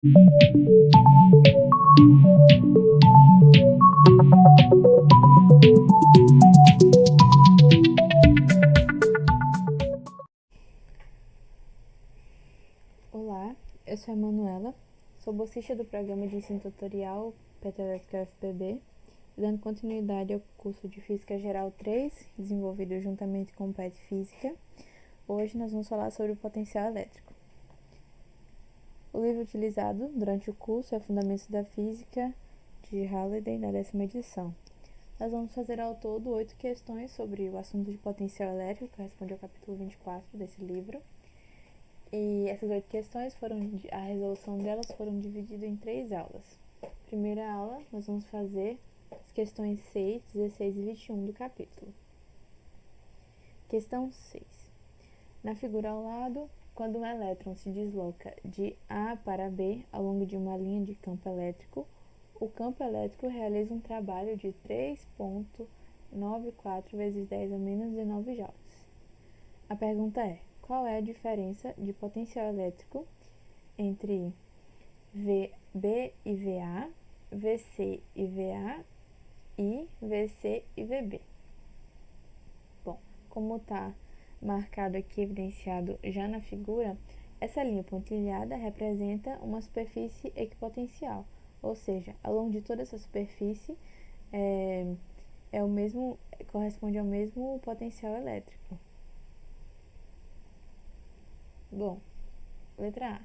Olá, eu sou a Manuela, sou bolsista do programa de ensino tutorial Petroelétrica UFPB, dando continuidade ao curso de Física Geral 3, desenvolvido juntamente com o PET Física. Hoje nós vamos falar sobre o potencial elétrico. O livro utilizado durante o curso é Fundamentos da Física, de Halliday, na 10ª edição. Nós vamos fazer ao todo 8 questões sobre o assunto de potencial elétrico, que corresponde ao capítulo 24 desse livro. E essas 8 questões, a resolução delas foram divididas em 3 aulas. Primeira aula, nós vamos fazer as questões 6, 16 e 21 do capítulo. Questão 6. Na figura ao lado, quando um elétron se desloca de A para B ao longo de uma linha de campo elétrico, o campo elétrico realiza um trabalho de 3,94 vezes 10 a menos 19 joules. A pergunta é: qual é a diferença de potencial elétrico entre VB e VA, VC e VA e VC e VB? Bom, como está marcado aqui, evidenciado já na figura, essa linha pontilhada representa uma superfície equipotencial, ou seja, ao longo de toda essa superfície corresponde ao mesmo potencial elétrico. Bom, letra A.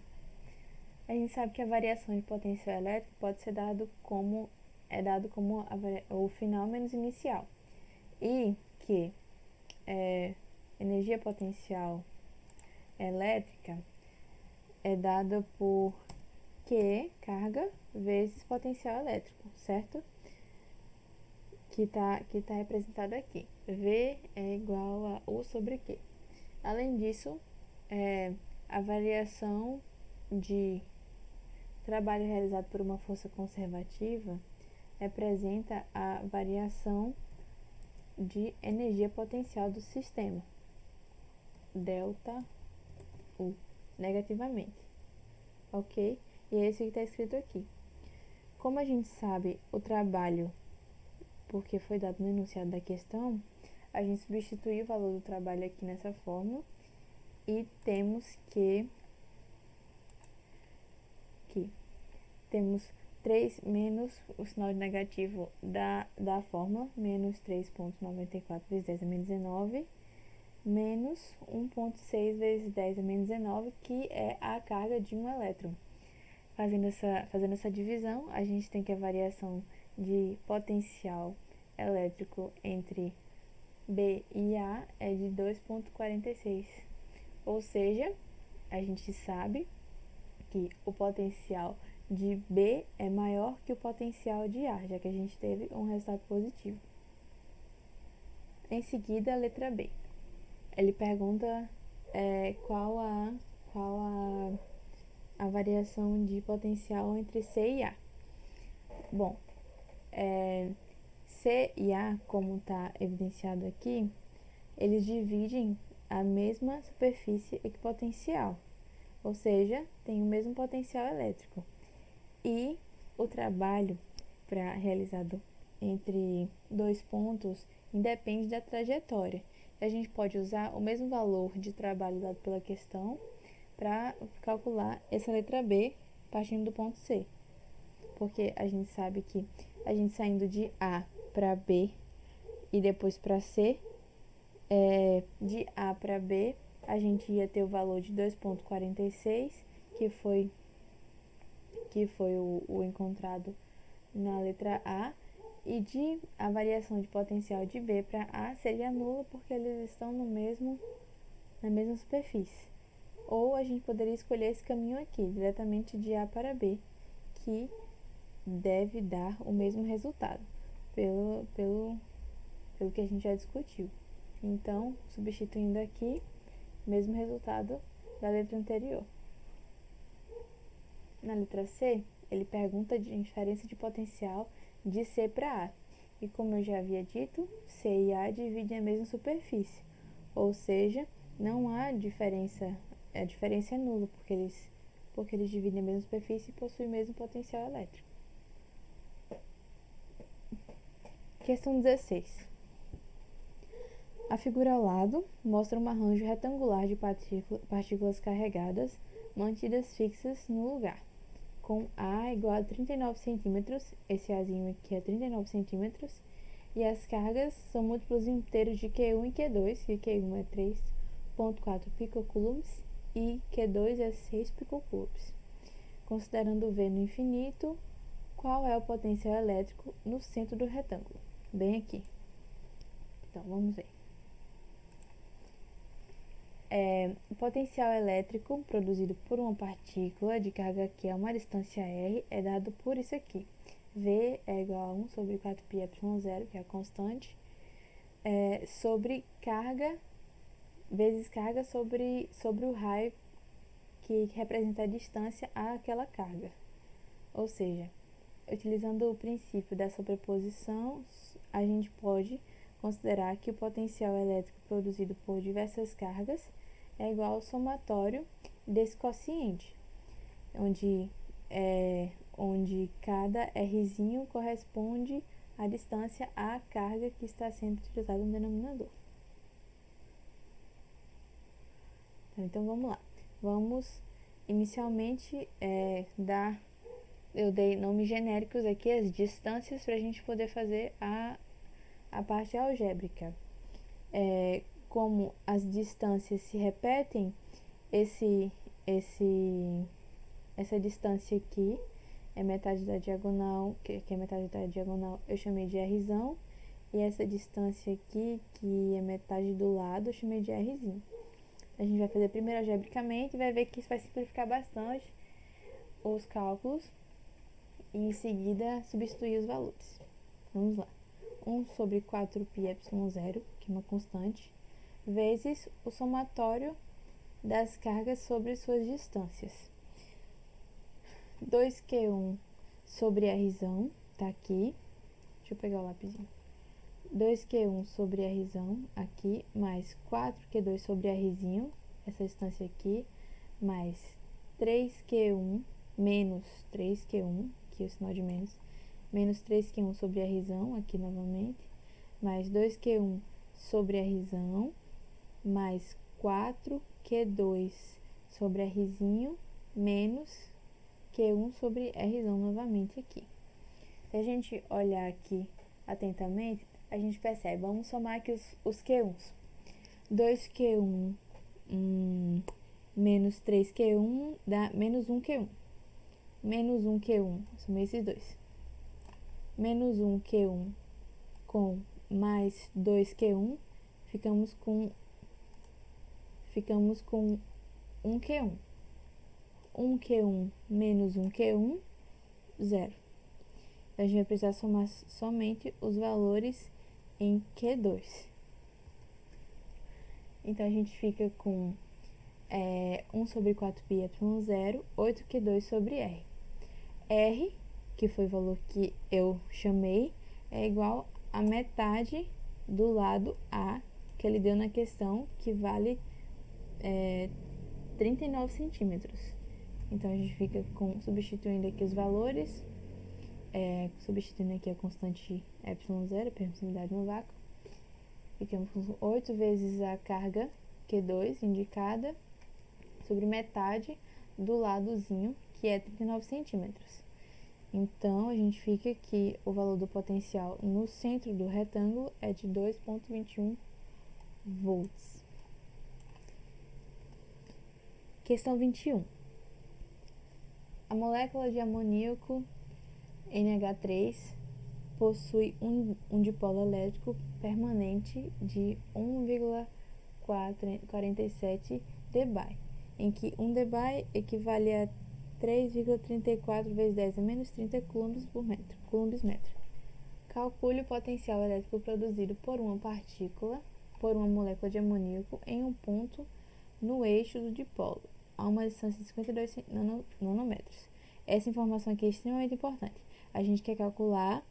A gente sabe que a variação de potencial elétrico pode ser dado como o final menos inicial, e que energia potencial elétrica é dada por Q, carga, vezes potencial elétrico, certo? Que tá representado aqui. V é igual a U sobre Q. Além disso, a variação de trabalho realizado por uma força conservativa representa a variação de energia potencial do sistema, delta U, negativamente, ok? E é isso que está escrito aqui. Como a gente sabe o trabalho, porque foi dado no enunciado da questão, a gente substitui o valor do trabalho aqui nessa fórmula e temos que temos 3 menos o sinal negativo da fórmula, menos 3,94 vezes 10 a menos 19, menos 1,6 vezes 10 a menos 19, que é a carga de um elétron. Fazendo essa divisão, a gente tem que a variação de potencial elétrico entre B e A é de 2,46. Ou seja, a gente sabe que o potencial de B é maior que o potencial de A, já que a gente teve um resultado positivo. Em seguida, a letra B. Ele pergunta qual a variação de potencial entre C e A. Bom, C e A, como está evidenciado aqui, eles dividem a mesma superfície equipotencial, ou seja, tem o mesmo potencial elétrico. E o trabalho realizado entre dois pontos independe da trajetória. A gente pode usar o mesmo valor de trabalho dado pela questão para calcular essa letra B partindo do ponto C. Porque a gente sabe que a gente saindo de A para B e depois para C, de A para B, a gente ia ter o valor de 2,46, que foi o encontrado na letra A, e a variação de potencial de B para A seria nula, porque eles estão na mesma superfície. Ou a gente poderia escolher esse caminho aqui, diretamente de A para B, que deve dar o mesmo resultado, pelo que a gente já discutiu. Então, substituindo aqui, mesmo resultado da letra anterior. Na letra C, ele pergunta de diferença de potencial de C para A. E como eu já havia dito, C e A dividem a mesma superfície. Ou seja, não há diferença, a diferença é nula, porque eles porque eles dividem a mesma superfície e possuem o mesmo potencial elétrico. Questão 16. A figura ao lado mostra um arranjo retangular de partículas carregadas mantidas fixas no lugar, com A igual a 39 centímetros, esse Azinho aqui é 39 centímetros, e as cargas são múltiplos inteiros de Q1 e Q2, que Q1 é 3,4 picocoulombs e Q2 é 6 picocoulombs. Considerando V no infinito, qual é o potencial elétrico no centro do retângulo? Bem aqui. Então, vamos ver. O potencial elétrico produzido por uma partícula de carga Q a uma distância R é dado por isso aqui. V é igual a 1 sobre 4πε0, que é a constante, sobre carga, vezes carga sobre o raio que representa a distância àquela carga. Ou seja, utilizando o princípio da sobreposição, a gente pode considerar que o potencial elétrico produzido por diversas cargas é igual ao somatório desse quociente, onde cada Rzinho corresponde à distância à carga que está sendo utilizada no denominador. Então, vamos lá. Vamos, inicialmente, eu dei nomes genéricos aqui, as distâncias, para a gente poder fazer a parte algébrica. Como as distâncias se repetem, essa distância aqui é metade da diagonal, que é metade da diagonal, eu chamei de Rzão, e essa distância aqui, que é metade do lado, eu chamei de Rzinho. A gente vai fazer primeiro algebricamente e vai ver que isso vai simplificar bastante os cálculos e em seguida substituir os valores. Vamos lá. 1 sobre 4πε0, que é uma constante, vezes o somatório das cargas sobre suas distâncias. 2Q1 sobre Rzão, tá aqui. Deixa eu pegar o lapisinho. 2Q1 sobre Rzão, aqui, mais 4Q2 sobre Rzinho, essa distância aqui, mais 3Q1 menos 3Q1, aqui o sinal de menos 3Q1 sobre Rzão, aqui novamente, mais 2Q1 sobre Rzão, mais 4Q2 sobre Rzinho, menos Q1 sobre Rzão novamente aqui. Se a gente olhar aqui atentamente, a gente percebe, vamos somar aqui os Q1s. 2Q1 menos 3Q1 dá menos 1Q1. Menos 1Q1, somei esses dois. Menos 1Q1 com mais 2Q1, ficamos com 1Q1. 1Q1 menos 1Q1, 0. Então, a gente vai precisar somar somente os valores em Q2. Então, a gente fica com 1 sobre 4πε0, 8Q2 sobre R. R, que foi o valor que eu chamei, é igual a metade do lado A, que ele deu na questão, que vale 39 centímetros. Então, a gente fica substituindo aqui os valores, substituindo aqui a constante ε0, permissividade no vácuo. Ficamos com 8 vezes a carga Q2 indicada sobre metade do ladozinho, que é 39 centímetros. Então, a gente fica que o valor do potencial no centro do retângulo é de 2,21 volts. Questão 21. A molécula de amoníaco NH3 possui um dipolo elétrico permanente de 1,47 dBi, em que 1 dBi equivale a 3,34 vezes 10 a menos 30 coulombs metro. Calcule o potencial elétrico produzido por uma molécula de amoníaco em um ponto no eixo do dipolo, a uma distância de 52 nanômetros. Essa informação aqui é extremamente importante. A gente quer calcular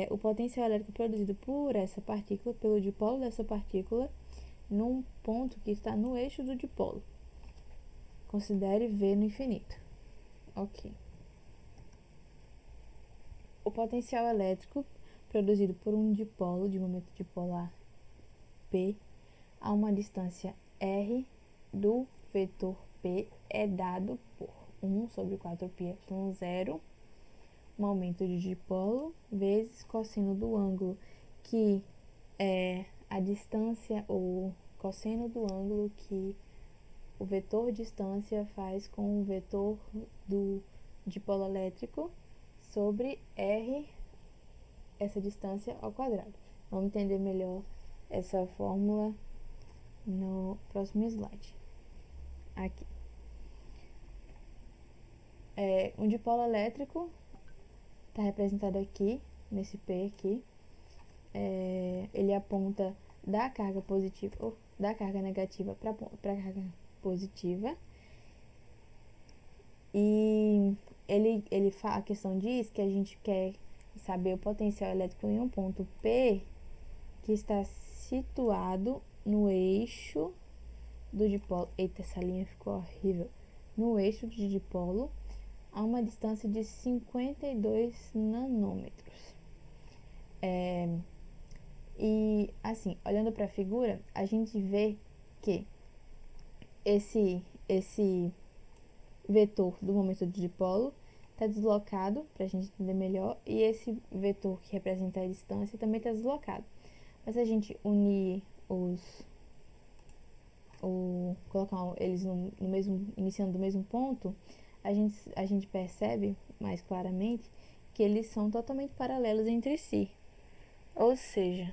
o potencial elétrico produzido por essa partícula, pelo dipolo dessa partícula, num ponto que está no eixo do dipolo. Considere V no infinito. Ok. O potencial elétrico produzido por um dipolo de momento dipolar P a uma distância r do vetor P é dado por 1 sobre 4πε0, momento de dipolo, vezes cosseno do ângulo, que é a distância, ou cosseno do ângulo que o vetor distância faz com o vetor do dipolo elétrico sobre r, essa distância ao quadrado. Vamos entender melhor essa fórmula no próximo slide. Aqui. Um dipolo elétrico está representado aqui, nesse P aqui. Ele aponta da carga positiva, ou da carga negativa para a carga positiva. E a questão diz que a gente quer saber o potencial elétrico em um ponto P que está situado no eixo do dipolo. Eita, essa linha ficou horrível. No eixo do dipolo a uma distância de 52 nanômetros. E assim, olhando para a figura, a gente vê que esse vetor do momento de dipolo está deslocado, para a gente entender melhor, e esse vetor que representa a distância também está deslocado. Mas se a gente unir colocar eles iniciando do mesmo ponto, a gente percebe mais claramente que eles são totalmente paralelos entre si. Ou seja,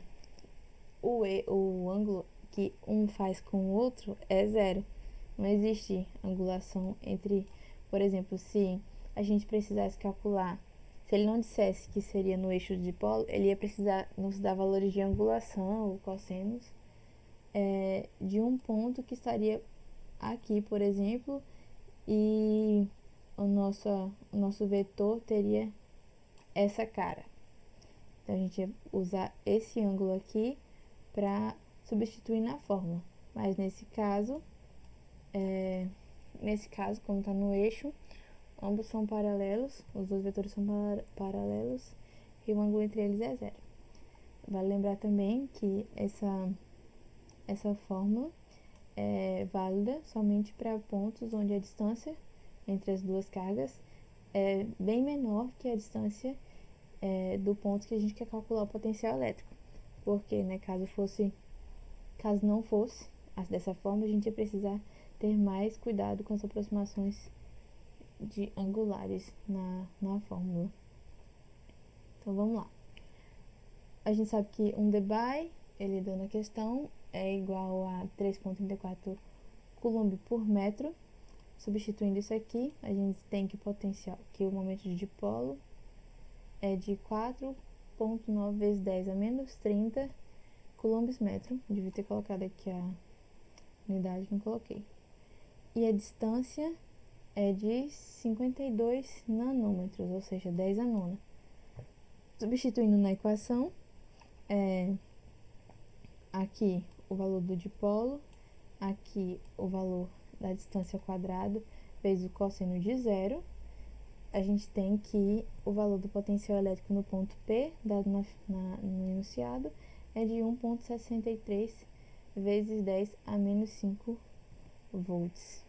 o ângulo que um faz com o outro é zero. Não existe angulação entre, por exemplo, se a gente precisasse calcular, se ele não dissesse que seria no eixo de dipolo, ele ia precisar nos dar valores de angulação ou cossenos de um ponto que estaria aqui, por exemplo, e o nosso vetor teria essa cara. Então a gente ia usar esse ângulo aqui para substituir na fórmula. Mas nesse caso, como está no eixo, ambos são paralelos, os dois vetores são paralelos e o ângulo entre eles é zero. Vale lembrar também que essa fórmula é válida somente para pontos onde a distância entre as duas cargas é bem menor que a distância do ponto que a gente quer calcular o potencial elétrico. Porque, né, caso não fosse dessa forma, a gente ia precisar ter mais cuidado com as aproximações de angulares na fórmula. Então vamos lá. A gente sabe que um dBi, ele dando a questão, é igual a 3,34 coulomb por metro. Substituindo isso aqui, a gente tem que o momento de dipolo é de 4,9 vezes 10 a menos 30 coulombs metro. Devia ter colocado aqui a unidade, não coloquei. E a distância é de 52 nanômetros, ou seja, 10 a nona. Substituindo na equação, aqui o valor do dipolo, aqui o valor da distância ao quadrado, vezes o cosseno de zero, a gente tem que o valor do potencial elétrico no ponto P, dado no enunciado, é de 1,63 vezes 10 a menos 5 volts.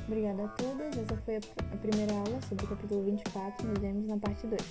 Obrigada a todos. Essa foi a primeira aula sobre o capítulo 24. Nos vemos na parte 2.